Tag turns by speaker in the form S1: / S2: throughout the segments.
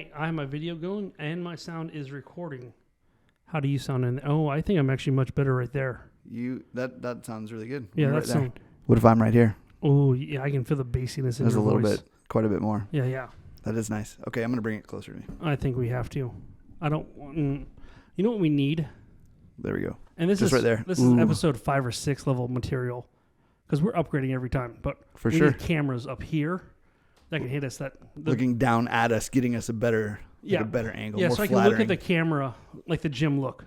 S1: Hey, I have my video going and my sound is recording. How do you sound in there? Oh, I think I'm actually much better right there.
S2: That sounds really good.
S1: Yeah,
S2: You're
S1: that's
S2: right there. What if I'm right here?
S1: Oh, yeah, I can feel the bassiness in
S2: There's
S1: your
S2: a little
S1: voice.
S2: bit, quite a bit more.
S1: Yeah.
S2: That is nice. Okay, I'm going to bring it closer to me.
S1: I think we have to. You know what we need?
S2: There we go.
S1: And this
S2: Just
S1: is
S2: right there.
S1: This is episode 5 or 6 level material because we're upgrading every time. But
S2: For
S1: we
S2: sure.
S1: need cameras up here that can hit us.
S2: Looking down at us, getting us a better angle.
S1: Yeah,
S2: more
S1: so I can
S2: flattering.
S1: look at the camera like the gym look.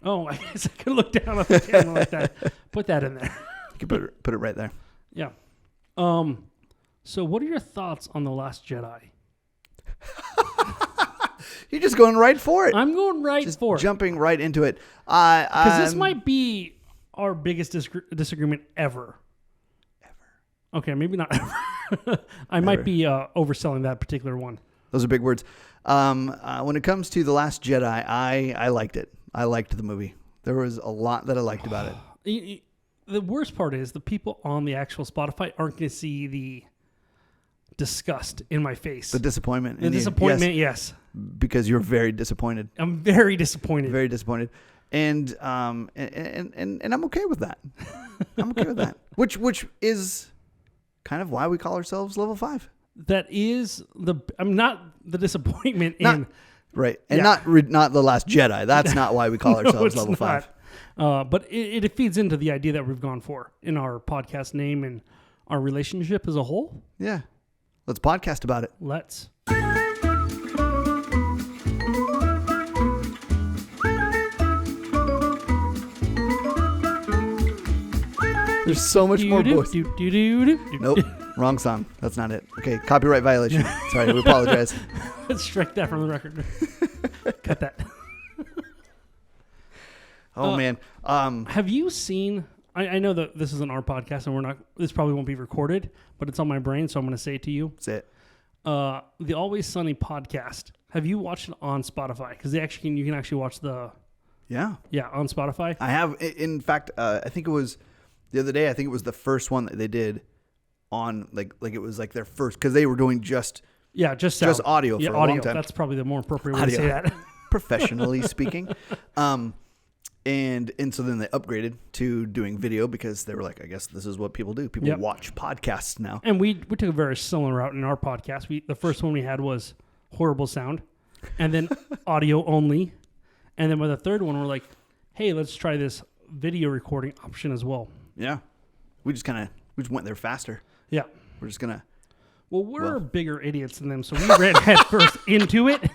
S1: Oh, I guess I can look down at the camera like that. Put that in there.
S2: You can put it right there.
S1: Yeah. So what are your thoughts on The Last Jedi?
S2: You're just going right for it.
S1: I'm going right for it.
S2: Jumping right into it.
S1: Because this might be our biggest disagreement ever. Okay, maybe not ever. I might be overselling that particular one.
S2: Those are big words. When it comes to The Last Jedi, I liked it. I liked the movie. There was a lot that I liked about it.
S1: The worst part is the people on the actual Spotify aren't going to see the disgust in my face.
S2: The disappointment.
S1: The disappointment, yes.
S2: Because you're very disappointed.
S1: I'm very disappointed.
S2: Very disappointed. And I'm okay with that. I'm okay with that. Which is kind of why we call ourselves Level 5.
S1: That is I'm not the disappointment in.
S2: Right. And not The Last Jedi. That's not why we call ourselves Level 5.
S1: But it feeds into the idea that we've gone for in our podcast name and our relationship as a whole.
S2: Yeah. Let's podcast about it.
S1: Let's.
S2: There's so much more voice.
S1: Nope.
S2: Wrong song. That's not it. Okay. Copyright violation. Sorry. We apologize.
S1: Let's strike that from the record. Cut that.
S2: Oh, man.
S1: Have you seen... I know that this isn't our podcast and this probably won't be recorded, but it's on my brain, so I'm going to say it to you.
S2: Say it.
S1: The Always Sunny podcast. Have you watched it on Spotify? Because you can actually watch the...
S2: Yeah.
S1: Yeah, on Spotify.
S2: I have. In fact, I think it was the other day, I think it was the first one that they did on, like it was like their first, because they were doing just sound. Just audio for a long time.
S1: That's probably the more appropriate way to say that.
S2: Professionally speaking. And so then they upgraded to doing video because they were like, I guess this is what people do. People watch podcasts now.
S1: And we took a very similar route in our podcast. The first one we had was horrible sound, and then audio only. And then with the third one, we're like, hey, let's try this video recording option as well.
S2: Yeah. We just went there faster.
S1: Yeah.
S2: We're just going to.
S1: Well, we're bigger idiots than them, so we ran head first into it.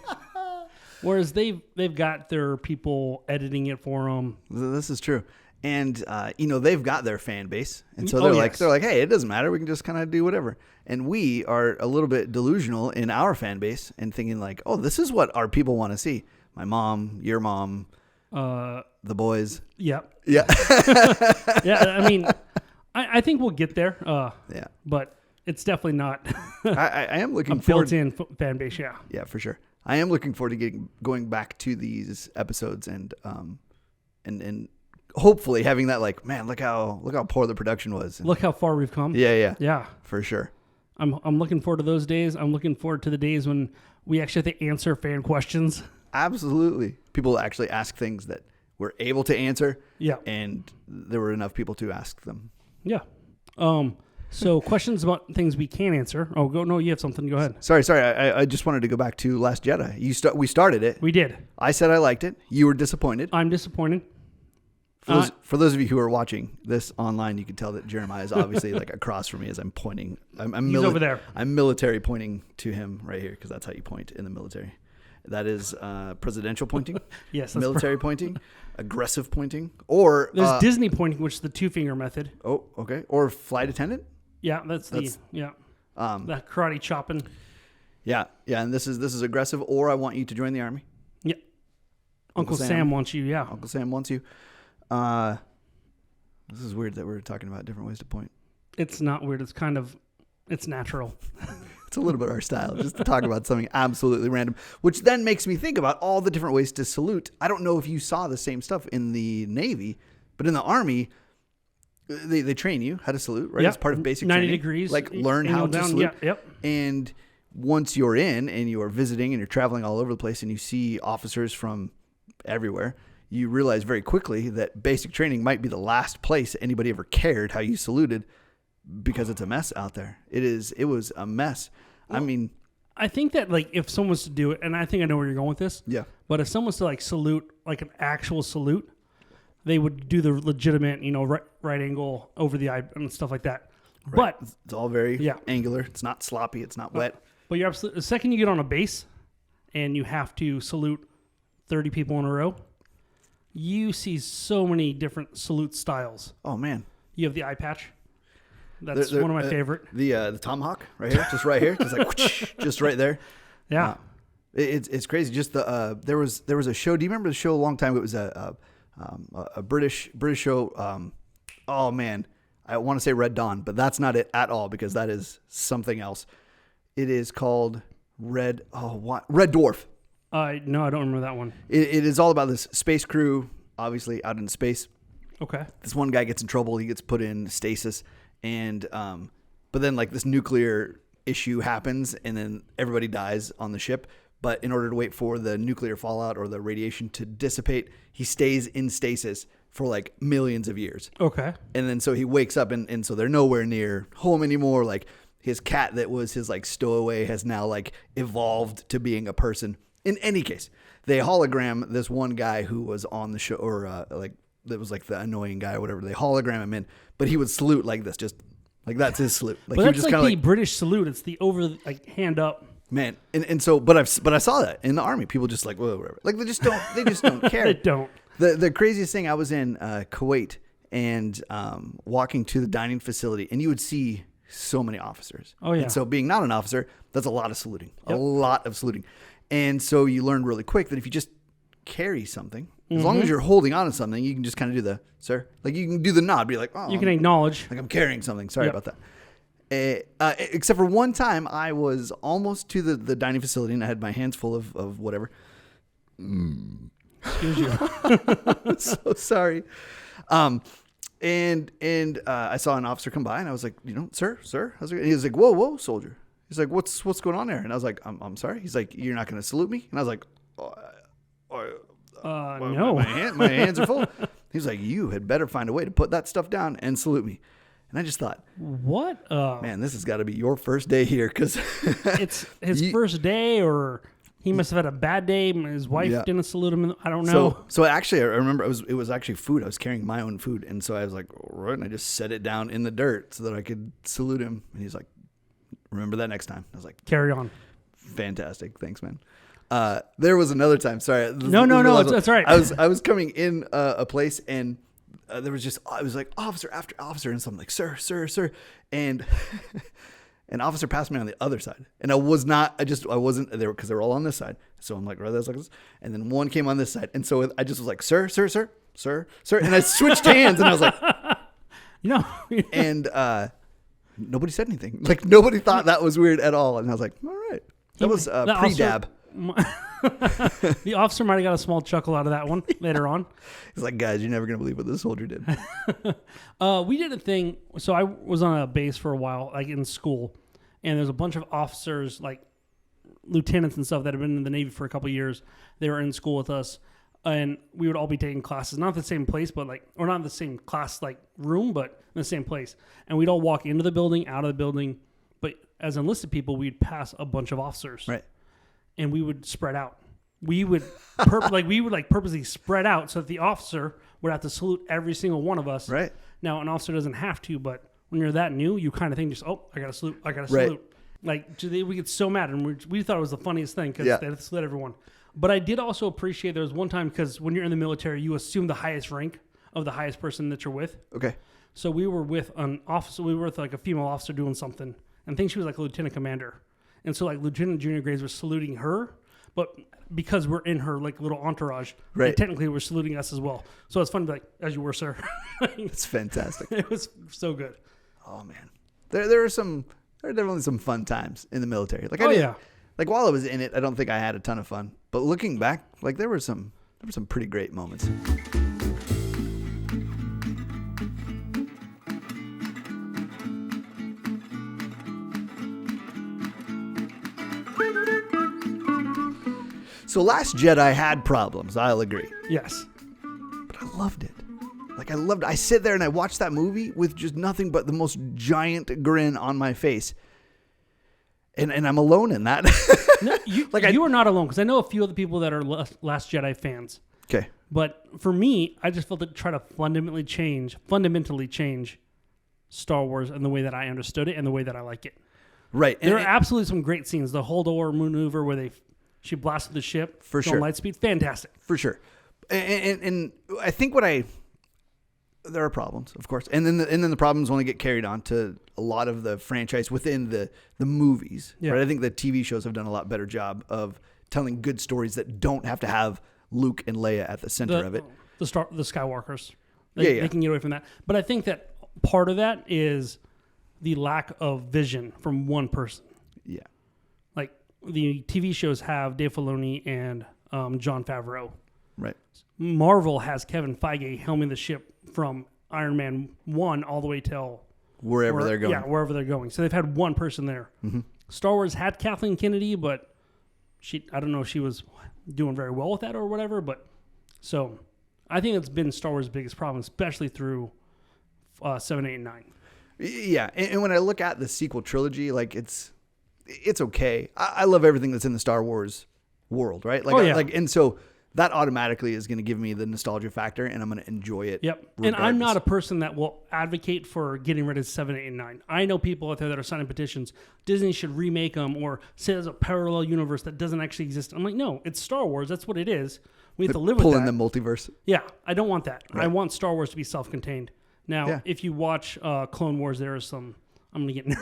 S1: Whereas they've got their people editing it for them.
S2: This is true. And, they've got their fan base. And so they're like, hey, it doesn't matter. We can just kind of do whatever. And we are a little bit delusional in our fan base and thinking like, oh, this is what our people want to see. My mom, your mom, the boys.
S1: Yeah.
S2: Yeah.
S1: Yeah. I mean, I think we'll get there.
S2: Yeah.
S1: But it's definitely not.
S2: I am looking forward.
S1: Built-in fan base, yeah.
S2: Yeah, for sure. I am looking forward to going back to these episodes and hopefully having that like, man, look how poor the production was.
S1: Look how far we've come.
S2: Yeah, for sure.
S1: I'm looking forward to those days. I'm looking forward to the days when we actually have to answer fan questions.
S2: Absolutely, people actually ask things that we're able to answer.
S1: Yeah,
S2: and there were enough people to ask them.
S1: Yeah. So questions about things we can't answer. Oh, no, you have something. Go ahead.
S2: Sorry. I just wanted to go back to Last Jedi. We started it.
S1: We did.
S2: I said I liked it. You were disappointed.
S1: I'm disappointed.
S2: For those of you who are watching this online, you can tell that Jeremiah is obviously like across from me as I'm pointing.
S1: He's over there.
S2: I'm military pointing to him right here because that's how you point in the military. That is presidential pointing.
S1: Yes.
S2: Military pointing. Aggressive pointing. Or
S1: there's Disney pointing, which is the 2-finger method.
S2: Oh, okay. Or flight attendant.
S1: Yeah, that's that karate chopping.
S2: Yeah, and this is aggressive. Or I want you to join the army.
S1: Yeah. Uncle Sam wants you. Yeah.
S2: Uncle Sam wants you. This is weird that we're talking about different ways to point.
S1: It's not weird. It's natural.
S2: It's a little bit our style, just to talk about something absolutely random, which then makes me think about all the different ways to salute. I don't know if you saw the same stuff in the Navy, but in the Army, they train you how to salute, right?
S1: Yep.
S2: It's part of basic
S1: 90
S2: training.
S1: degrees.
S2: Like learn how to salute.
S1: Yep.
S2: And once you're in and you're visiting and you're traveling all over the place and you see officers from everywhere, you realize very quickly that basic training might be the last place anybody ever cared how you saluted, because it's a mess out there. It was a mess. Well, I mean,
S1: I think that like if someone was to do it, and I think I know where you're going with this.
S2: Yeah.
S1: But if someone was to like salute, like an actual salute, they would do the legitimate, right angle over the eye and stuff like that.
S2: Right.
S1: But
S2: it's all very angular. It's not sloppy. It's not wet.
S1: But you're absolutely, the second you get on a base and you have to salute 30 people in a row, you see so many different salute styles.
S2: Oh man.
S1: You have the eye patch. That's one of my favorite.
S2: The tomahawk right here, just right here, just like whoosh, just right there.
S1: Yeah,
S2: it's crazy. Just there was a show. Do you remember the show a long time ago? It was a British show. Oh man, I want to say Red Dawn, but that's not it at all, because that is something else. It is called Red Dwarf.
S1: No, I don't remember that one.
S2: It is all about this space crew, obviously out in space.
S1: Okay.
S2: This one guy gets in trouble. He gets put in stasis. And, but then like this nuclear issue happens and then everybody dies on the ship. But in order to wait for the nuclear fallout or the radiation to dissipate, he stays in stasis for like millions of years.
S1: Okay.
S2: And then so he wakes up and so they're nowhere near home anymore. Like his cat that was his like stowaway has now like evolved to being a person. In any case, they hologram this one guy who was on the show, or that was like the annoying guy or whatever. They hologram him in, but he would salute like this, just like that's his salute. Like,
S1: but
S2: he
S1: that's
S2: just
S1: like the
S2: like,
S1: British salute. It's the over, like hand up.
S2: Man, and so, but I saw that in the army. People just like, well, whatever. Like they just don't care.
S1: They don't.
S2: The craziest thing, I was in Kuwait and walking to the dining facility, and you would see so many officers.
S1: Oh yeah.
S2: And so being not an officer, that's a lot of saluting,
S1: Yep.
S2: a lot of saluting. And so you learn really quick that if you just carry something, as long as you're holding on to something, you can just kind of do the, sir. Like you can do the nod, be like, oh.
S1: You can acknowledge.
S2: Like I'm carrying something. Sorry
S1: Yep.
S2: about that. Except for one time, I was almost to the dining facility and I had my hands full of whatever.
S1: Excuse you.
S2: So sorry. And I saw an officer come by and I was like, sir. And he was like, whoa, soldier. He's like, what's going on there? And I was like, I'm sorry. He's like, you're not going to salute me? And I was like,
S1: no.
S2: My hands are full. He's like, you had better find a way to put that stuff down and salute me. And I just thought,
S1: what?
S2: Man, this has got to be your first day here, because
S1: it's his first day, or he must have had a bad day. His wife didn't salute him. I don't know.
S2: So actually, I remember it was actually food. I was carrying my own food, and so I was like, all right, and I just set it down in the dirt so that I could salute him. And he's like, remember that next time. I was like,
S1: carry on.
S2: Fantastic, thanks, man. There was another time. Sorry.
S1: No. That's right.
S2: I was coming in a place and there was just, I was like officer after officer, and so I'm like, sir, and an officer passed me on the other side, and I wasn't there because they were all on this side. So I'm like, right, that's like this, and then one came on this side, and so I just was like, sir, and I switched hands, and I was like, and nobody said anything. Like nobody thought that was weird at all, and I was like, all right, that was pre-dab.
S1: The officer might have got a small chuckle out of that one later on.
S2: He's like, guys, you're never going to believe what this soldier did.
S1: We did a thing. So I was on a base for a while, like in school, and there's a bunch of officers, like lieutenants and stuff, that have been in the Navy for a couple of years. They were in school with us, and we would all be taking classes, not the same place, but or not in the same class, like room, but in the same place. And we'd all walk into the building, out of the building. But as enlisted people, we'd pass a bunch of officers.
S2: Right.
S1: And we would spread out. We would purposely spread out so that the officer would have to salute every single one of us.
S2: Right.
S1: Now, an officer doesn't have to, but when you're that new, you kind of think just, I got to salute.
S2: Right.
S1: Like, we get so mad, and we thought it was the funniest thing because they had to salute everyone. But I did also appreciate there was one time, because when you're in the military, you assume the highest rank of the highest person that you're with.
S2: Okay.
S1: So we were with an officer. We were with like a female officer doing something, and I think she was like a lieutenant commander. And so, like, lieutenant junior grades were saluting her, but because we're in her, like, little entourage, they technically were saluting us as well. So it's fun to be like, as you were, sir.
S2: It's fantastic.
S1: It was so good.
S2: Oh, man. There are definitely some fun times in the military. Like, like, while I was in it, I don't think I had a ton of fun. But looking back, like, there were some pretty great moments. So Last Jedi had problems, I'll agree.
S1: Yes.
S2: But I loved it. I sit there and I watch that movie with just nothing but the most giant grin on my face. And I'm alone in that.
S1: No, you are not alone, because I know a few other people that are Last Jedi fans.
S2: Okay.
S1: But for me, I just felt it try to fundamentally change Star Wars and the way that I understood it and the way that I like it.
S2: Right.
S1: There are absolutely some great scenes. The Holdor maneuver where she blasted the ship
S2: for sure,
S1: light speed, fantastic.
S2: For sure. And I think there are problems, of course, and then the problems only get carried on to a lot of the franchise within the movies. Yeah. Right? I think the TV shows have done a lot better job of telling good stories that don't have to have Luke and Leia at the center of it.
S1: The Skywalkers, they can get away from that. But I think that part of that is the lack of vision from one person.
S2: Yeah,
S1: like the TV shows have Dave Filoni and Jon Favreau.
S2: Right.
S1: Marvel has Kevin Feige helming the ship from Iron Man 1 all the way till
S2: wherever they're going.
S1: Yeah, wherever they're going. So they've had one person there. Mm-hmm. Star Wars had Kathleen Kennedy, but I don't know if she was doing very well with that or whatever. But so I think it's been Star Wars' biggest problem, especially through 7, 8, and 9.
S2: Yeah, and when I look at the sequel trilogy, like it's okay. I love everything that's in the Star Wars world, right? Like, and so that automatically is going to give me the nostalgia factor, and I'm going to enjoy it.
S1: Yep. Regardless. And I'm not a person that will advocate for getting rid of 7, 8, and 9. I know people out there that are signing petitions. Disney should remake them or say there's a parallel universe that doesn't actually exist. I'm like, no, it's Star Wars. That's what it is. We have to live with that.
S2: Pull in the multiverse.
S1: Yeah, I don't want that.
S2: Right.
S1: I want Star Wars to be self-contained. Now, if you watch Clone Wars, there is some. I'm gonna get.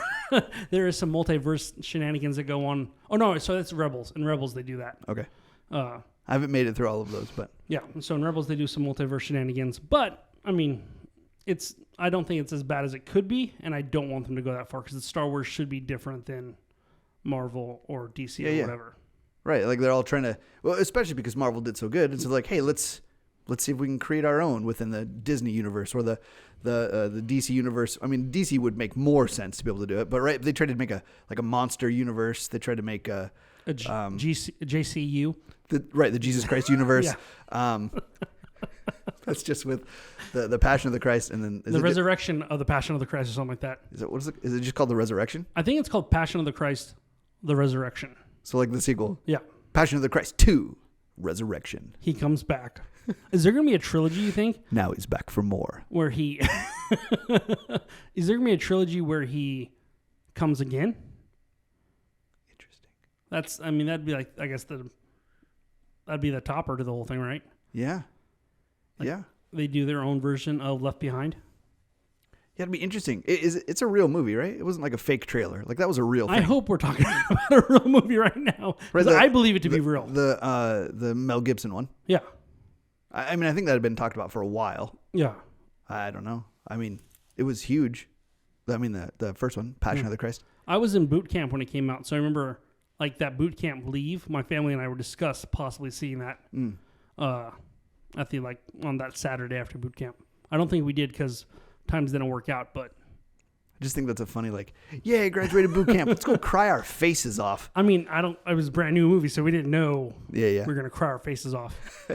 S1: There is some multiverse shenanigans that go on. Oh no, so that's Rebels. In Rebels, they do that.
S2: Okay. I haven't made it through all of those, but
S1: yeah. So in Rebels, they do some multiverse shenanigans. But I mean, I don't think it's as bad as it could be, and I don't want them to go that far because Star Wars should be different than Marvel or DC or whatever.
S2: Right. Like they're all trying to. Well, especially because Marvel did so good. It's like, hey, let's see if we can create our own within the Disney universe or the DC universe. I mean, DC would make more sense to be able to do it, but right, they tried to make a monster universe. They tried to make a
S1: JCU.
S2: The Jesus Christ universe. That's just with the Passion of the Christ, and then
S1: the resurrection of the Passion of the Christ or something like that.
S2: Is it just called the Resurrection?
S1: I think it's called Passion of the Christ, the Resurrection.
S2: So like the sequel.
S1: Yeah. Passion
S2: of the Christ 2, Resurrection.
S1: He comes back. Is there going to be a trilogy, you think?
S2: Now he's back for more.
S1: Where he... Is there going to be a trilogy where he comes again?
S2: Interesting.
S1: That'd be like, I guess that'd be the topper to the whole thing, right?
S2: Yeah.
S1: They do their own version of Left Behind.
S2: Yeah, it'd be interesting. It's a real movie, right? It wasn't like a fake trailer. Like that was a real thing.
S1: I hope we're talking about a real movie right now. Right, I believe it to be real.
S2: The Mel Gibson one.
S1: Yeah.
S2: I mean, I think that had been talked about for a while.
S1: Yeah.
S2: I don't know. I mean, it was huge. I mean, the first one, Passion of the Christ.
S1: I was in boot camp when it came out, so I remember like that boot camp leave. My family and I were discussed possibly seeing that at the on that Saturday after boot camp. I don't think we did because times didn't work out, but
S2: I just think that's a funny yay, graduated boot camp. Let's go cry our faces off.
S1: I mean, it was a brand new movie, so we didn't know we were going to cry our faces off.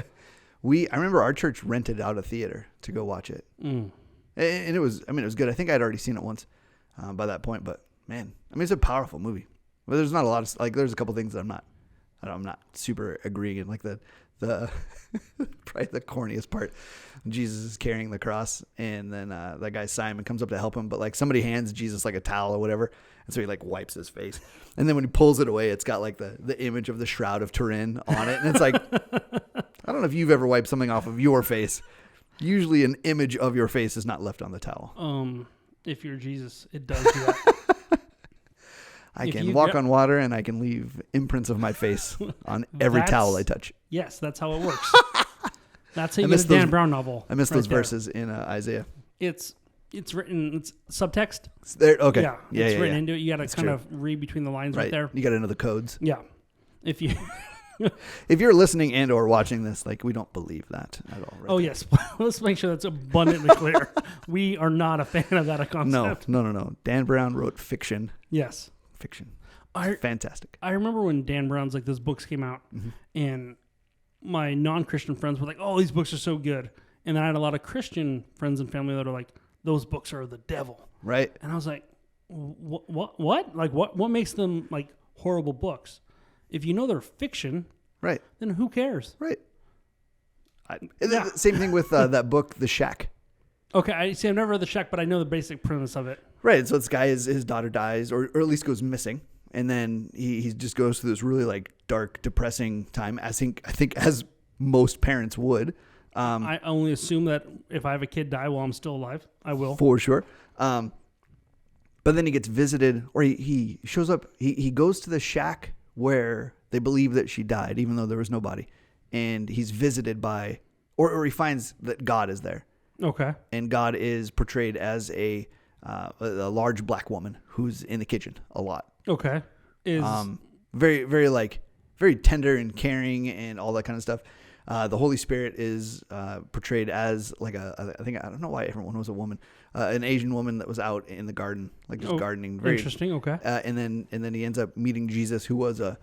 S2: I remember our church rented out a theater to go watch it. And it was good. I think I'd already seen it once by that point, but man, it's a powerful movie. Well, there's not a lot of, there's a couple things that I'm not super agreeing in, like the probably the corniest part. Jesus is carrying the cross, and then that guy Simon comes up to help him, but somebody hands Jesus a towel or whatever, and so he wipes his face, and then when he pulls it away, it's got the image of the Shroud of Turin on it, and it's I don't know if you've ever wiped something off of your face. Usually an image of your face is not left on the towel.
S1: If you're Jesus, it does do that.
S2: I can walk on water, and I can leave imprints of my face on every towel I touch.
S1: Yes, that's how it works. That's how you get a Dan Brown novel.
S2: I missed those verses in Isaiah.
S1: It's written. It's subtext.
S2: It's there. Okay.
S1: Yeah. It's written into it. You got to kind of read between the lines right there.
S2: You got to know the codes.
S1: Yeah. If
S2: you're listening and or watching this, we don't believe that at all. Right
S1: yes. Let's make sure that's abundantly clear. We are not a fan of that concept.
S2: No. Dan Brown wrote fiction.
S1: Yes.
S2: Fiction. fantastic.
S1: I remember when Dan Brown's like those books came out, and my non-Christian friends were like, "Oh, these books are so good," and then I had a lot of Christian friends and family that are like, "Those books are the devil,"
S2: right?
S1: And I was like, "What? Like, what makes them like horrible books? If you know they're fiction,
S2: right?
S1: Then who cares?"
S2: Right. Same thing with that book, The Shack.
S1: Okay, I've never read The Shack, but I know the basic premise of it.
S2: Right. So this guy, his daughter dies, or at least goes missing, and then he just goes through this really like dark, depressing time. I think as most parents would.
S1: I only assume that if I have a kid die while I'm still alive, I will
S2: for sure. But then he gets visited, or he shows up. He goes to the shack where they believe that she died, even though there was no body. And he's visited by, or he finds that God is there.
S1: Okay.
S2: And God is portrayed as a large black woman who's in the kitchen a lot.
S1: Okay.
S2: Very, very like very tender and caring and all that kind of stuff. The Holy Spirit is portrayed as like I don't know why everyone was a woman, an Asian woman that was out in the garden, like just gardening. Very
S1: interesting. Okay.
S2: And then he ends up meeting Jesus, who was a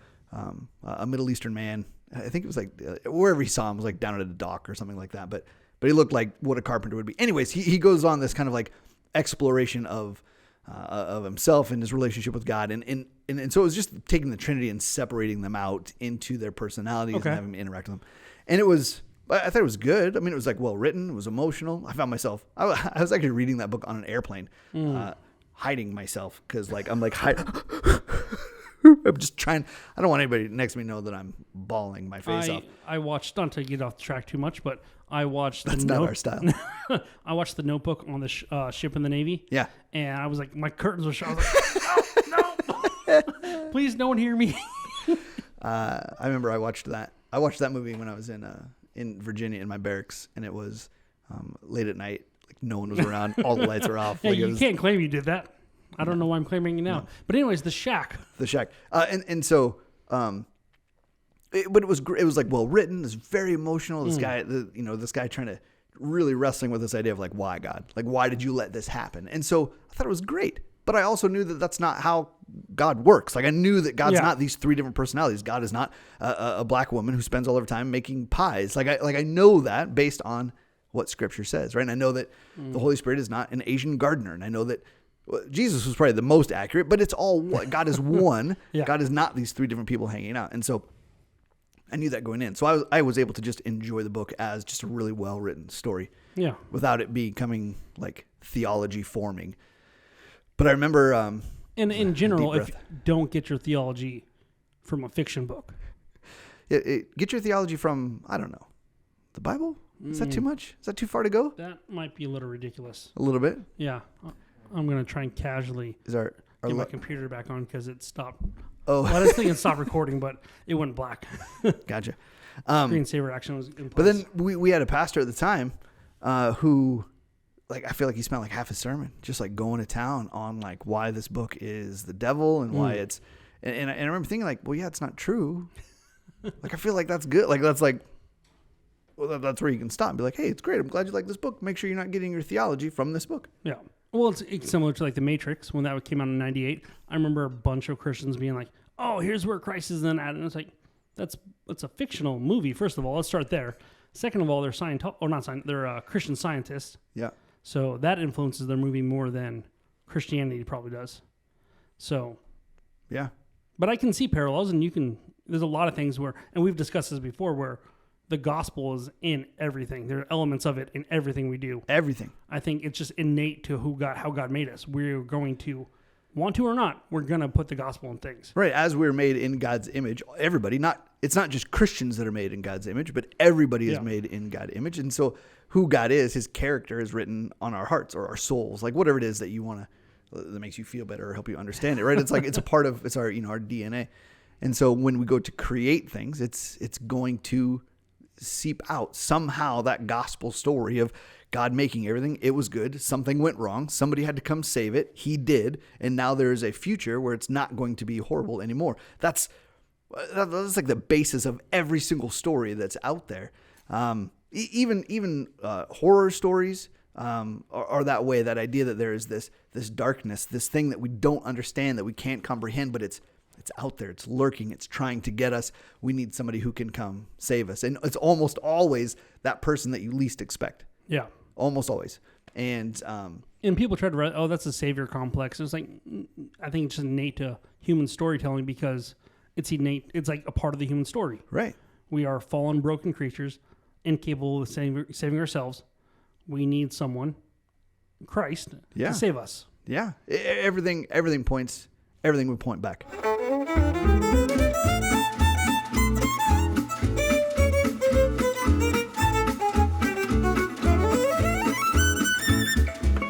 S2: Middle Eastern man. I think it was like wherever he saw him was like down at a dock or something like that. But he looked like what a carpenter would be. Anyways, he goes on this kind of like exploration of himself and his relationship with God, and so it was just taking the Trinity and separating them out into their personalities and having him interact with them. And I thought it was good. I mean, it was like well written. It was emotional. I found myself. I was actually reading that book on an airplane, hiding myself because like I'm like I'm just trying. I don't want anybody next to me to know that I'm bawling my face off.
S1: I watched, not to get off the track too much, but I watched
S2: That's not our style.
S1: I watched The Notebook on the ship in the Navy.
S2: Yeah.
S1: And I was like, my curtains were shut. I was like, no. Please don't hear me.
S2: I remember I watched that movie when I was in Virginia in my barracks, and it was late at night. Like no one was around. All the lights were off.
S1: Yeah,
S2: like
S1: you can't claim you did that. I don't know why I'm claiming it now. No. But anyways, The Shack.
S2: And so, but it was like well written. It was very emotional. This guy, this guy trying to really wrestling with this idea of like, why God? Like, why did you let this happen? And so I thought it was great. But I also knew that that's not how God works. Like I knew that God's not these three different personalities. God is not a black woman who spends all of her time making pies. Like I know that based on what Scripture says, right? And I know that the Holy Spirit is not an Asian gardener, and I know that Jesus was probably the most accurate. But it's all God is one. God is not these three different people hanging out, and so I knew that going in. So I was able to just enjoy the book as just a really well written story, without it becoming like theology forming. But I remember,
S1: and in general, if you don't get your theology from a fiction book,
S2: get your theology from, I don't know, the Bible. Is that too much? Is that too far to go?
S1: That might be a little ridiculous.
S2: A little bit.
S1: Yeah, I'm gonna try and casually
S2: get
S1: my computer back on because it stopped.
S2: Oh,
S1: well, I was thinking stop recording, but it went black.
S2: Gotcha.
S1: Screensaver action was in place.
S2: But then we had a pastor at the time who. Like I feel like he spent like half his sermon just like going to town on like why this book is the devil and why it's and I remember thinking like, well, yeah, it's not true. Like I feel like that's good. Like that's like, well, that's where you can stop and be like, hey, it's great. I'm glad you like this book. Make sure you're not getting your theology from this book. Yeah.
S1: Well, it's similar to like The Matrix when that came out in '98. I remember a bunch of Christians being like, oh, here's where Christ is then at, and it's like that's a fictional movie. First of all, let's start there. Second of all, they're Christian scientists.
S2: Yeah.
S1: So that influences their movie more than Christianity probably does. So,
S2: yeah.
S1: But I can see parallels, and there's a lot of things where, and we've discussed this before, where the gospel is in everything. There are elements of it in everything we do.
S2: Everything.
S1: I think it's just innate to how God made us. We're going to, want to or not, we're going to put the gospel in things.
S2: Right. As we're made in God's image, everybody, it's not just Christians that are made in God's image, but everybody is made in God's image. And so who God is, his character is written on our hearts or our souls, like whatever it is that you want to, that makes you feel better or help you understand it, right? It's like, it's a part of, it's our, our DNA. And so when we go to create things, it's going to seep out somehow that gospel story of God making everything. It was good. Something went wrong. Somebody had to come save it. He did. And now there is a future where it's not going to be horrible anymore. That's like the basis of every single story that's out there. Even horror stories are that way. That idea that there is this darkness, this thing that we don't understand, that we can't comprehend, but it's It's out there. It's lurking. It's trying to get us. We need somebody who can come save us. And it's almost always that person that you least expect.
S1: Yeah.
S2: Almost always. And
S1: people try to, that's a savior complex. It's like, I think it's just innate to human storytelling because it's innate. It's like a part of the human story.
S2: Right.
S1: We are fallen, broken creatures, incapable of saving ourselves. We need someone, Christ, to save us.
S2: Yeah. Everything would point back.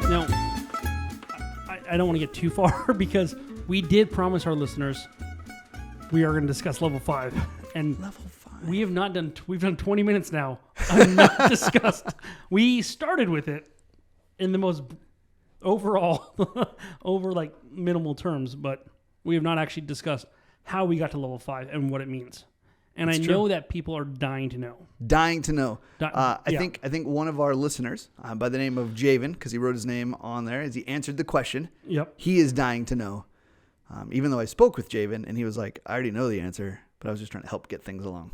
S1: Now, I don't want to get too far because we did promise our listeners we are going to discuss level 5. And
S2: level 5.
S1: We've done 20 minutes now. I've not discussed. We started with it in the most overall, over like minimal terms, but we have not actually discussed how we got to level 5 and what it means. And I know that people are dying to know. I think one of our listeners, by the name of Javen, because he wrote his name on there, as he answered the question. Yep.
S2: He is dying to know. Even though I spoke with Javen, and he was like, I already know the answer, but I was just trying to help get things along.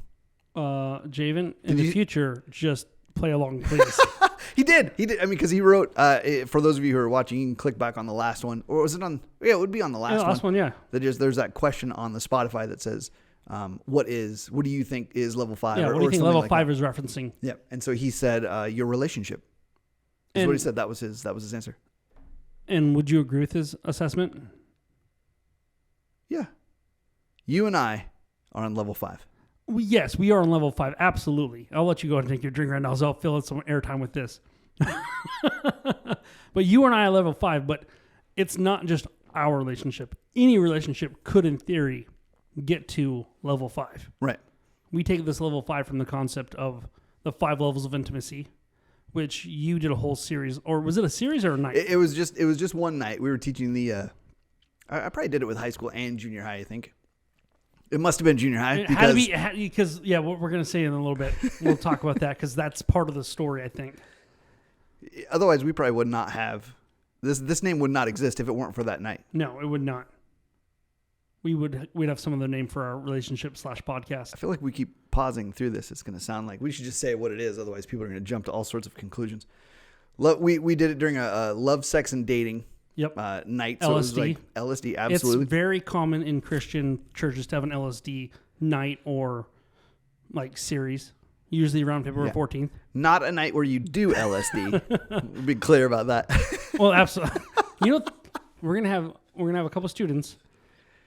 S1: Javen, in the future, just play along, please.
S2: He did. I mean, because he wrote, for those of you who are watching, you can click back on the last one. Or was it on? Yeah, it would be on the last one.
S1: Yeah.
S2: There's that question on the Spotify that says, what do you think is level 5?
S1: Yeah, what do you think level 5 is referencing?
S2: Yeah. And so he said, your relationship. That's what he said. That was his answer.
S1: And would you agree with his assessment?
S2: Yeah. You and I are on level 5.
S1: Yes, we are on level 5. Absolutely. I'll let you go ahead and take your drink right now, so I'll fill in some airtime with this. But you and I are level 5, but it's not just our relationship. Any relationship could, in theory, get to level 5.
S2: Right.
S1: We take this level 5 from the concept of the 5 levels of intimacy, which you did a whole series, or was it a series or a night?
S2: It was just one night. We were teaching the. I probably did it with high school and junior high, I think. It must have been junior high.
S1: Because what we're going to say in a little bit. We'll talk about that because that's part of the story, I think.
S2: Otherwise, we probably would not have... This name would not exist if it weren't for that night.
S1: No, it would not. We'd have some other name for our relationship /podcast.
S2: I feel like we keep pausing through this. It's going to sound like... We should just say what it is. Otherwise, people are going to jump to all sorts of conclusions. We did it during a love, sex, and dating night. So
S1: LSD.
S2: It was like LSD, absolutely.
S1: It's very common in Christian churches to have an LSD night or like series, usually around February 14th.
S2: Not a night where you do LSD. We'll be clear about that.
S1: Well, absolutely. We're gonna have a couple students.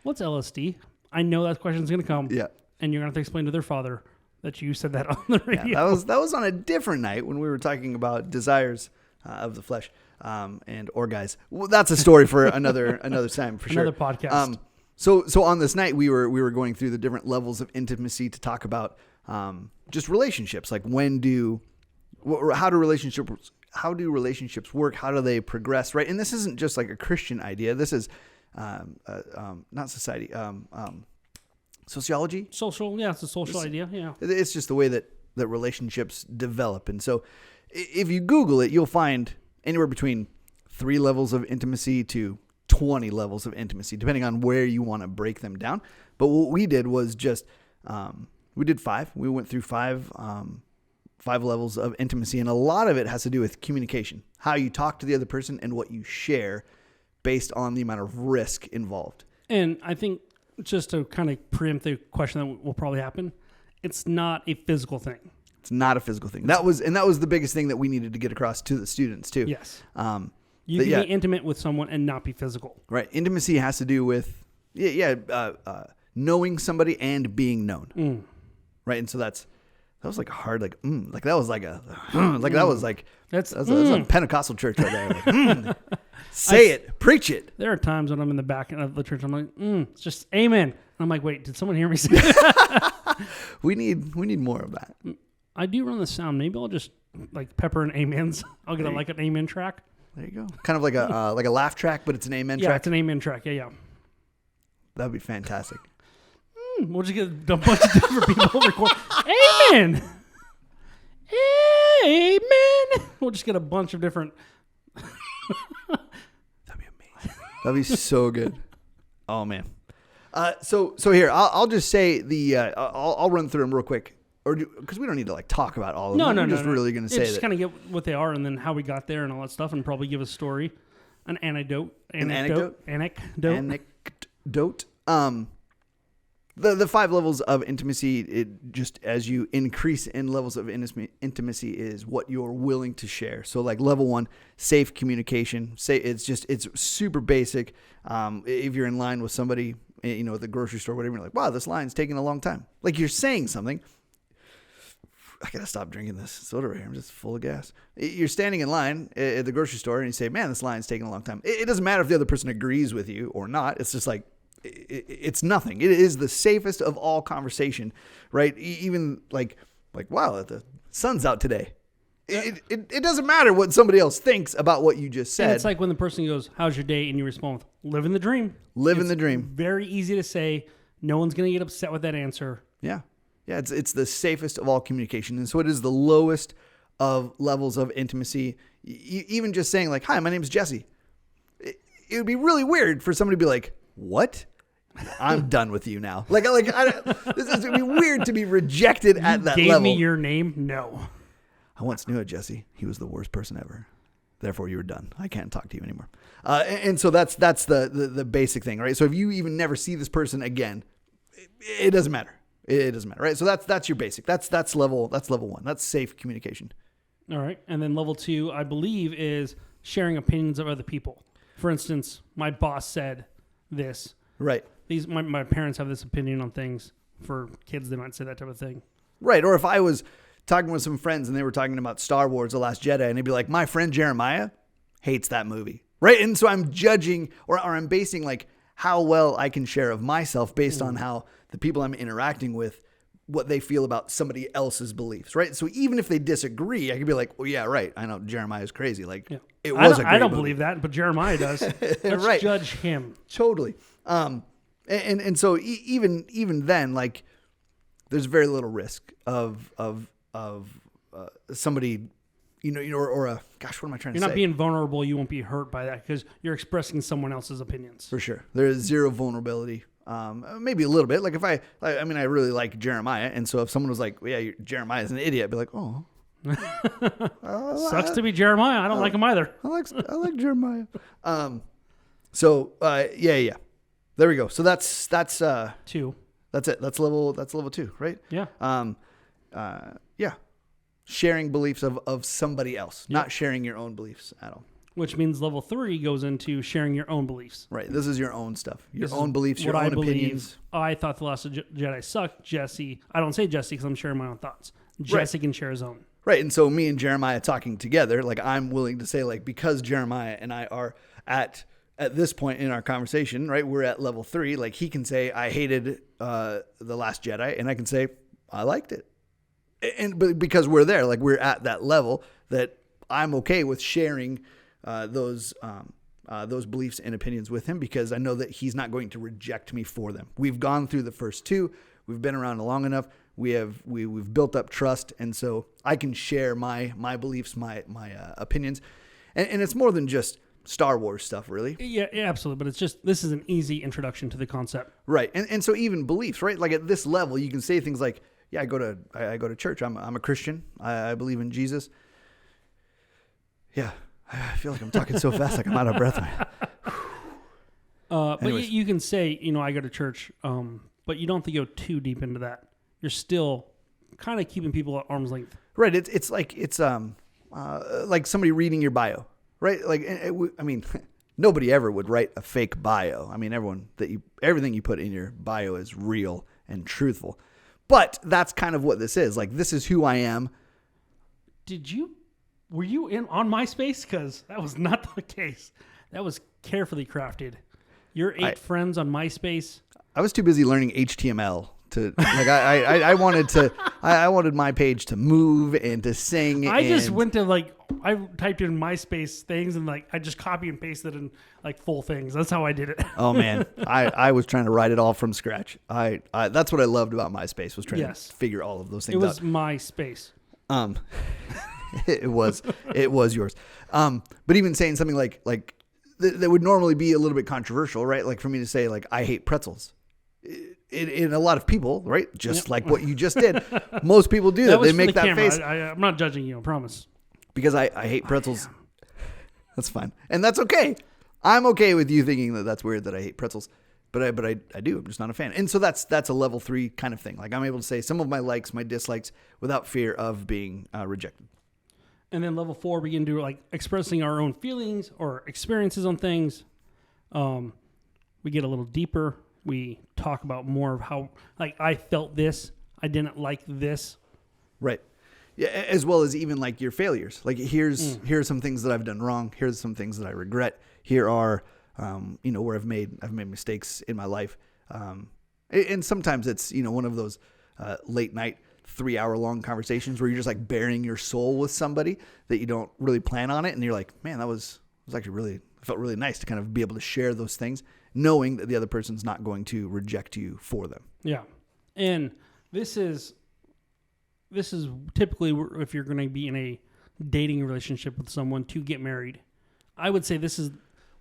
S1: What's LSD? I know that question's gonna come.
S2: Yeah.
S1: And you're gonna have to explain to their father that you said that on the radio.
S2: Yeah, that was on a different night when we were talking about desires of the flesh. And guys. Well, that's a story for another time for sure.
S1: Another podcast.
S2: So on this night we were going through the different levels of intimacy to talk about just relationships. Like how do relationships work? How do they progress? Right. And this isn't just like a Christian idea. This is not society. Sociology.
S1: Social. Yeah. It's a social idea. Yeah.
S2: It's just the way that relationships develop. And so if you Google it, you'll find anywhere between 3 levels of intimacy to 20 levels of intimacy, depending on where you want to break them down. But what we did was just, we did 5. We went through 5 levels of intimacy. And a lot of it has to do with communication, how you talk to the other person and what you share based on the amount of risk involved.
S1: And I think just to kind of preempt the question that will probably happen, it's not a physical thing.
S2: It's not a physical thing. That was the biggest thing that we needed to get across to the students too.
S1: Yes. You can be intimate with someone and not be physical.
S2: Right. Intimacy has to do with knowing somebody and being known. Right. And so that was like a hard that was like a that was like that's a Pentecostal church right there. Like, say it, preach it.
S1: There are times when I'm in the back of the church, I'm like, it's just amen. And I'm like, wait, did someone hear me say that?
S2: We need more of that.
S1: I do run the sound. Maybe I'll just like pepper and amens. I'll get an amen track.
S2: There you go. Kind of like a laugh track, but it's an amen track.
S1: Yeah, it's an amen track. Yeah.
S2: That'd be fantastic.
S1: We'll just get a bunch of different people record. Amen. Amen. We'll just get a bunch of different.
S2: That'd be amazing. That'd be so good. Oh man. So here, I'll just say I'll run through them real quick, because we don't need to like talk about all of them.
S1: No,
S2: We're just really going to say
S1: just
S2: that.
S1: kind of get what they are and then how we got there and all that stuff, and probably give a story, an anecdote.
S2: The 5 levels of intimacy, it just as you increase in levels of intimacy is what you're willing to share. So like level 1, safe communication. It's super basic. If you're in line with somebody, at the grocery store, whatever, you're like, wow, this line's taking a long time. Like you're saying something. I got to stop drinking this soda right here. I'm just full of gas. You're standing in line at the grocery store and you say, man, this line's taking a long time. It doesn't matter if the other person agrees with you or not. It's just like, it's nothing. It is the safest of all conversation, right? Even like, wow, the sun's out today. It doesn't matter what somebody else thinks about what you just said.
S1: And it's like when the person goes, how's your day? And you respond with, living the dream.
S2: Living the dream.
S1: Very easy to say. No one's going to get upset with that answer.
S2: Yeah. Yeah. It's the safest of all communication. And so it is the lowest of levels of intimacy. Even just saying like, hi, my name is Jesse. It would be really weird for somebody to be like, what? I'm done with you now. This is gonna be weird to be rejected at that level.
S1: Gave me your name? No.
S2: I once knew a Jesse. He was the worst person ever. Therefore, you were done. I can't talk to you anymore. And so that's the basic thing, right? So if you even never see this person again, it doesn't matter. It doesn't matter, right? So that's your basic. That's level 1. That's safe communication.
S1: All right, and then level 2, I believe, is sharing opinions of other people. For instance, my boss said this.
S2: Right.
S1: My parents have this opinion on things. For kids, they might say that type of thing.
S2: Right. Or if I was talking with some friends and they were talking about Star Wars, The Last Jedi, and they'd be like, my friend Jeremiah hates that movie. Right. And so I'm judging or I'm basing like how well I can share of myself based on how the people I'm interacting with, what they feel about somebody else's beliefs. Right. So even if they disagree, I could be like, well, yeah, right. I know Jeremiah's crazy. Like it was a great
S1: I don't
S2: movie.
S1: believe that, but Jeremiah does. Let's
S2: right.
S1: judge him.
S2: Totally. And so even then, like, there's very little risk of somebody, gosh, what am I trying to say?
S1: You're not being vulnerable. You won't be hurt by that because you're expressing someone else's opinions.
S2: For sure. There is zero vulnerability. Maybe a little bit. Like if I really like Jeremiah. And so if someone was like, well, yeah, Jeremiah's an idiot, I'd be like, oh.
S1: Sucks to be Jeremiah. I don't like him either.
S2: I like Jeremiah. Yeah. There we go. So that's
S1: 2.
S2: That's it. That's level 2, right?
S1: Yeah.
S2: Yeah. Sharing beliefs of somebody else, not sharing your own beliefs at all.
S1: Which means level 3 goes into sharing your own beliefs.
S2: Right. This is your own stuff, your own beliefs, your own opinions.
S1: I thought The Last Jedi sucked. Jesse, I don't say Jesse because I'm sharing my own thoughts. Jesse can share his own.
S2: Right. And so me and Jeremiah talking together, like I'm willing to say, like, because Jeremiah and I are at this point in our conversation, right, we're at level 3. Like he can say, I hated The Last Jedi, and I can say, I liked it. But because we're there, like we're at that level that I'm okay with sharing those beliefs and opinions with him because I know that he's not going to reject me for them. We've gone through the first 2. We've been around long enough. We've built up trust, and so I can share my beliefs, my opinions, and it's more than just Star Wars stuff, really.
S1: Yeah, absolutely. But it's just, this is an easy introduction to the concept.
S2: Right. And so even beliefs, right? Like at this level, you can say things like, yeah, I go to church. I'm a Christian. I believe in Jesus. Yeah. I feel like I'm talking so fast, like I'm out of breath.
S1: But you can say, I go to church, but you don't have to go too deep into that. You're still kind of keeping people at arm's length.
S2: Right. It's like somebody reading your bio. Right, like nobody ever would write a fake bio. I mean, everything you put in your bio is real and truthful. But that's kind of what this is. Like, this is who I am.
S1: Were you on MySpace? Because that was not the case. That was carefully crafted. Your 8 friends on MySpace.
S2: I was too busy learning HTML to like. I wanted my page to move and to sing.
S1: I just went to I typed in MySpace things and I just copy and pasted in full things. That's how I did it.
S2: Oh man, I was trying to write it all from scratch. That's what I loved about MySpace, was trying to figure all of those things out.
S1: It was MySpace.
S2: It was yours. But even saying something like that would normally be a little bit controversial, right? Like for me to say I hate pretzels. in a lot of people, right? Just like what you just did. Most people do that. They make that face.
S1: I'm not judging you, I promise.
S2: Because I hate pretzels. That's fine. And that's okay. I'm okay with you thinking that that's weird that I hate pretzels. But I do. I'm just not a fan. And so that's a level 3 kind of thing. Like I'm able to say some of my likes, my dislikes without fear of being rejected.
S1: And then level 4, we can do like expressing our own feelings or experiences on things. We get a little deeper. We talk about more of how, like, I felt this. I didn't like this.
S2: Right. Yeah. As well as even like your failures. Like here are some things that I've done wrong. Here's some things that I regret. Here are, where I've made mistakes in my life. And sometimes it's, one of those late night 3-hour long conversations where you're just like bearing your soul with somebody that you don't really plan on it. And you're like, man, that was actually it felt really nice to kind of be able to share those things, knowing that the other person's not going to reject you for them.
S1: Yeah. And this is typically if you're going to be in a dating relationship with someone to get married. I would say this is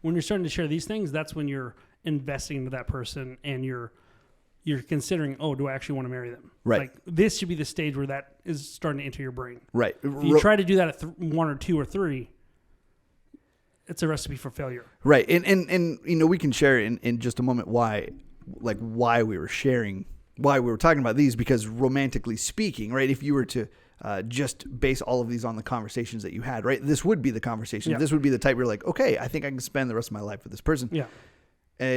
S1: when you're starting to share these things, that's when you're investing into that person and you're considering, oh, do I actually want to marry them?
S2: Right.
S1: Like this should be the stage where that is starting to enter your brain.
S2: Right.
S1: If you try to do that at 1 or 2 or 3, it's a recipe for failure.
S2: Right. And we can share in just a moment why we were talking about these, because romantically speaking, right, if you were to just base all of these on the conversations that you had, right, this would be the conversation. Yeah. This would be the type where you're like, okay, I think I can spend the rest of my life with this person.
S1: Yeah.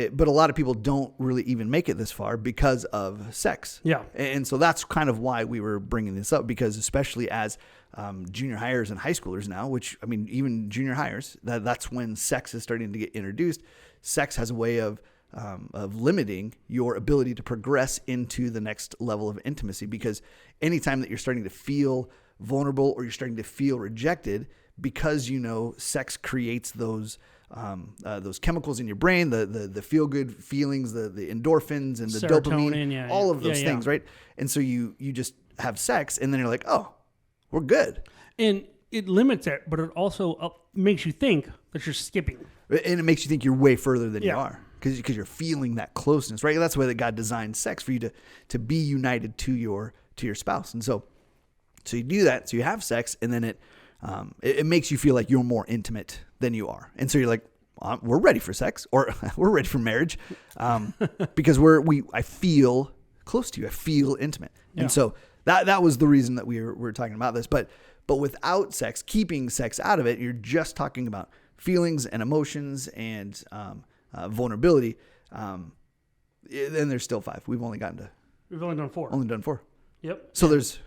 S2: But a lot of people don't really even make it this far because of sex.
S1: Yeah.
S2: And so that's kind of why we were bringing this up, because especially as junior hires and high schoolers now, which, I mean, even junior hires, that's when sex is starting to get introduced. Sex has a way of limiting your ability to progress into the next level of intimacy, because anytime that you're starting to feel vulnerable or you're starting to feel rejected, because sex creates those chemicals in your brain, the feel good feelings, the endorphins and the dopamine, all of those things, right? And so you just have sex, and then you're like, oh, we're good.
S1: And it limits it, but it also makes you think that you're skipping.
S2: And it makes you think you're way further than you are, because you're feeling that closeness, right? That's the way that God designed sex, for you to be united to your spouse. And so you do that, so you have sex, and then it makes you feel like you're more intimate than you are. And so you're like, we're ready for sex, or we're ready for marriage, because I feel close to you. I feel intimate. Yeah. And so that was the reason that we were talking about this. But without sex, keeping sex out of it, you're just talking about feelings and emotions and vulnerability. And there's still 5. We've only done 4. Only done 4.
S1: Yep.
S2: So there's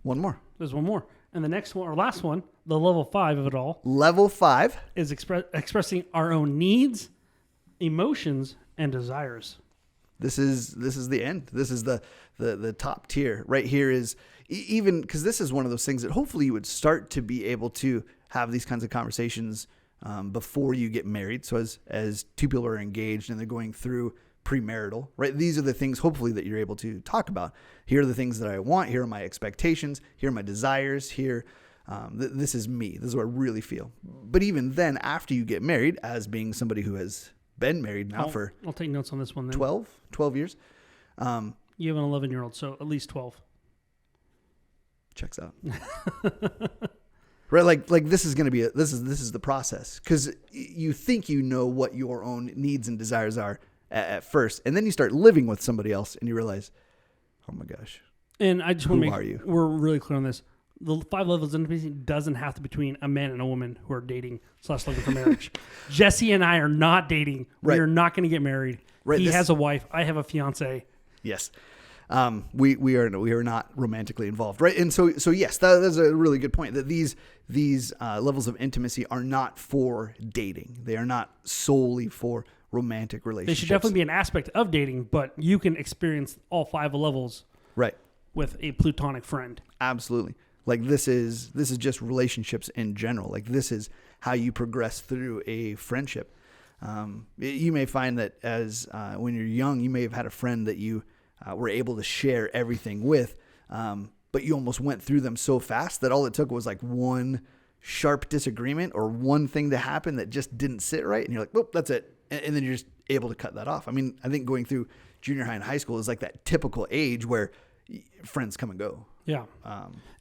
S2: one more.
S1: There's one more. And the next one, or last one, the level 5 of it all.
S2: Level 5
S1: is expressing our own needs, emotions, and desires.
S2: This is the end. This is the top tier. Right here is even, because this is one of those things that hopefully you would start to be able to have these kinds of conversations before you get married. So as two people are engaged and they're going through premarital, right? These are the things hopefully that you're able to talk about. Here are the things that I want. Here are my expectations. Here are my desires. Here, this is me. This is what I really feel. But even then, after you get married, as being somebody who has been married now
S1: I'll take notes on this one then.
S2: 12 years.
S1: You have an 11-year-old, so at least 12.
S2: Checks out. Right, like this is going to be this is the process, because you think you know what your own needs and desires are at first, and then you start living with somebody else, and you realize, oh my gosh.
S1: And I just want to
S2: are you?
S1: We're really clear on this. The 5 levels of intimacy doesn't have to be between a man and a woman who are dating / looking for marriage. Jesse and I are not dating. We are not going to get married. Right, he has a wife. I have a fiance.
S2: Yes. We are not romantically involved, right? And so yes, that's a really good point, that these levels of intimacy are not for dating. They are not solely for romantic relationships.
S1: They should definitely be an aspect of dating, but you can experience all 5 levels,
S2: right,
S1: with a platonic friend.
S2: Absolutely. Like this is just relationships in general. Like this is how you progress through a friendship. You may find that as when you're young, you may have had a friend that you were able to share everything with, but you almost went through them so fast that all it took was like one sharp disagreement or one thing to happen that just didn't sit right, and you're like, well, that's it, and then you're just able to cut that off. I mean, I think going through junior high and high school is like that typical age where friends come and go.
S1: Yeah.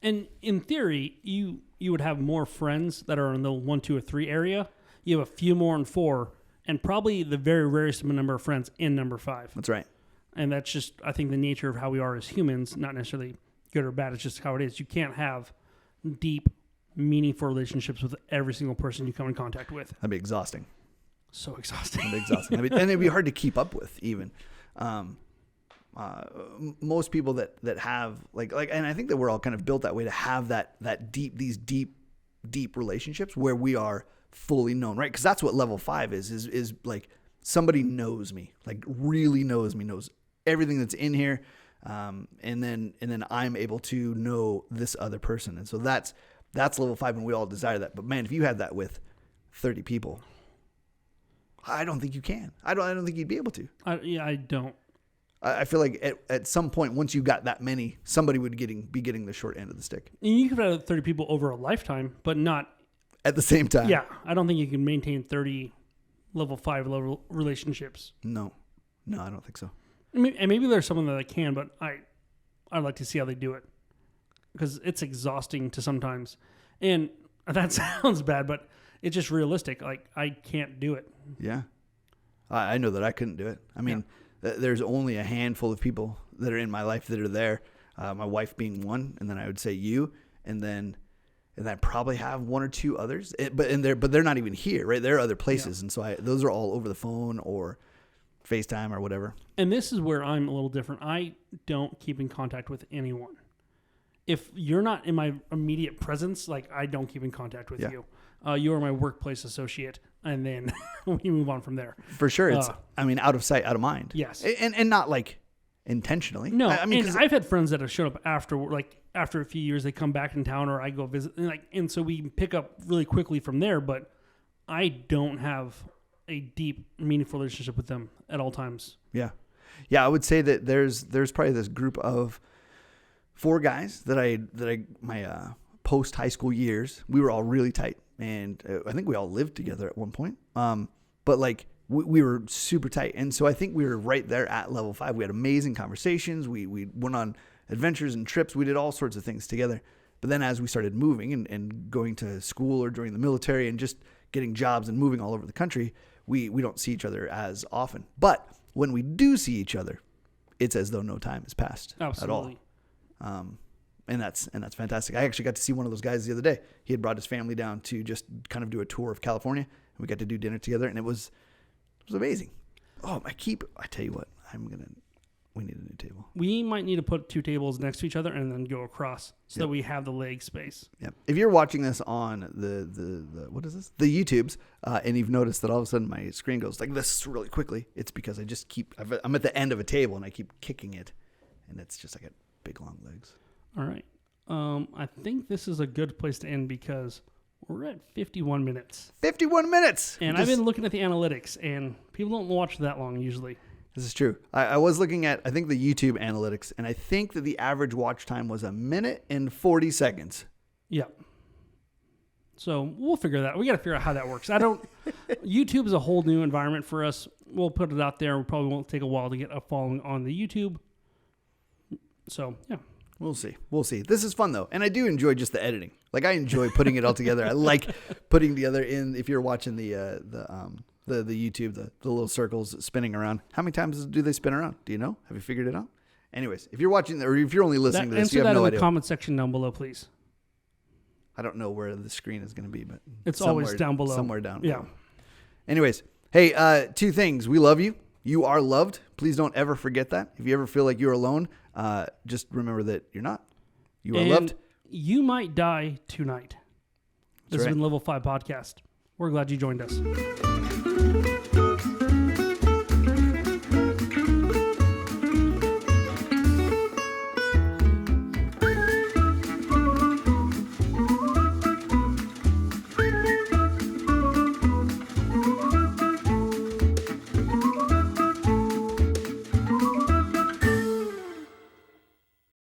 S1: And in theory, you would have more friends that are in the 1, 2, or 3 area. You have a few more in 4, and probably the very rarest number of friends in number 5.
S2: That's right.
S1: And that's just, I think, the nature of how we are as humans, not necessarily good or bad. It's just how it is. You can't have deep, meaningful relationships with every single person you come in contact with.
S2: That'd be exhausting.
S1: So exhausting.
S2: That'd be exhausting. And it'd be hard to keep up with even. Most people that have like, and I think that we're all kind of built that way to have these deep relationships where we are fully known, right? Because that's what level 5 is like somebody knows me, like really knows me, knows everything that's in here. And then I'm able to know this other person. And so that's level 5, and we all desire that. But man, if you had that with 30 people, I don't think you can. I don't think you'd be able to.
S1: I don't.
S2: I feel like at some point, once you got that many, somebody would be getting the short end of the stick.
S1: And you could have 30 people over a lifetime, but not
S2: at the same time.
S1: Yeah, I don't think you can maintain 30 level 5 level relationships.
S2: No, I don't think so.
S1: And maybe there's someone that I can, but I'd like to see how they do it, because it's exhausting to sometimes. And that sounds bad, but it's just realistic. Like, I can't do it.
S2: Yeah, I know that I couldn't do it. I mean, there's only a handful of people that are in my life that are there. My wife being one, and then I would say you, and I probably have 1 or 2 others. But they're not even here, right? They're other places, and so those are all over the phone or FaceTime or whatever.
S1: And this is where I'm a little different. I don't keep in contact with anyone. If you're not in my immediate presence, like, I don't keep in contact with you. You are my workplace associate, and then we move on from there.
S2: For sure. It's, out of sight, out of mind.
S1: Yes.
S2: And not like intentionally.
S1: No, I've had friends that have showed up after a few years, they come back in town, or I go visit, and so we pick up really quickly from there, but I don't have a deep, meaningful relationship with them at all times.
S2: Yeah. I would say that there's probably this group of 4 guys that my post high school years, we were all really tight, and I think we all lived together at one point. But like we were super tight, and so I think we were right there at level 5. We had amazing conversations. We went on adventures and trips. We did all sorts of things together. But then as we started moving and going to school or during the military and just getting jobs and moving all over the country, we don't see each other as often. But when we do see each other, it's as though no time has passed at all. And that's fantastic. I actually got to see one of those guys the other day. He had brought his family down to just kind of do a tour of California, and we got to do dinner together, and it was amazing. Oh, I tell you what, we need a new table.
S1: We might need to put 2 tables next to each other and then go across so that we have the leg space.
S2: Yeah. If you're watching this on the what is this? The YouTubes, and you've noticed that all of a sudden my screen goes like this really quickly, it's because I just I'm at the end of a table and I keep kicking it, and it's just like a big long legs.
S1: All right. I think this is a good place to end because we're at 51 minutes.
S2: 51 minutes!
S1: And I've been looking at the analytics, and people don't watch that long usually.
S2: This is true. I was looking at, I think, the YouTube analytics, and I think that the average watch time was 1 minute and 40 seconds.
S1: Yeah. So we'll figure that. We got to figure out how that works. YouTube is a whole new environment for us. We'll put it out there. We probably won't take a while to get a following on the YouTube. So, yeah. We'll
S2: see. This is fun, though. And I do enjoy just the editing. Like, I enjoy putting it all together. I like putting together if you're watching the YouTube, the little circles spinning around. How many times do they spin around? Do you know? Have you figured it out? Anyways, if you're watching, or if you're only listening to this, you have no idea.
S1: Answer that in the comment section down below, please.
S2: I don't know where the screen is going to be, but
S1: it's always down below.
S2: Somewhere down below. Anyways, hey, 2 things. We love you. You are loved. Please don't ever forget that. If you ever feel like you're alone, just remember that you're not. You are loved.
S1: You might die tonight. This has been Level 5 Podcast. We're glad you joined us.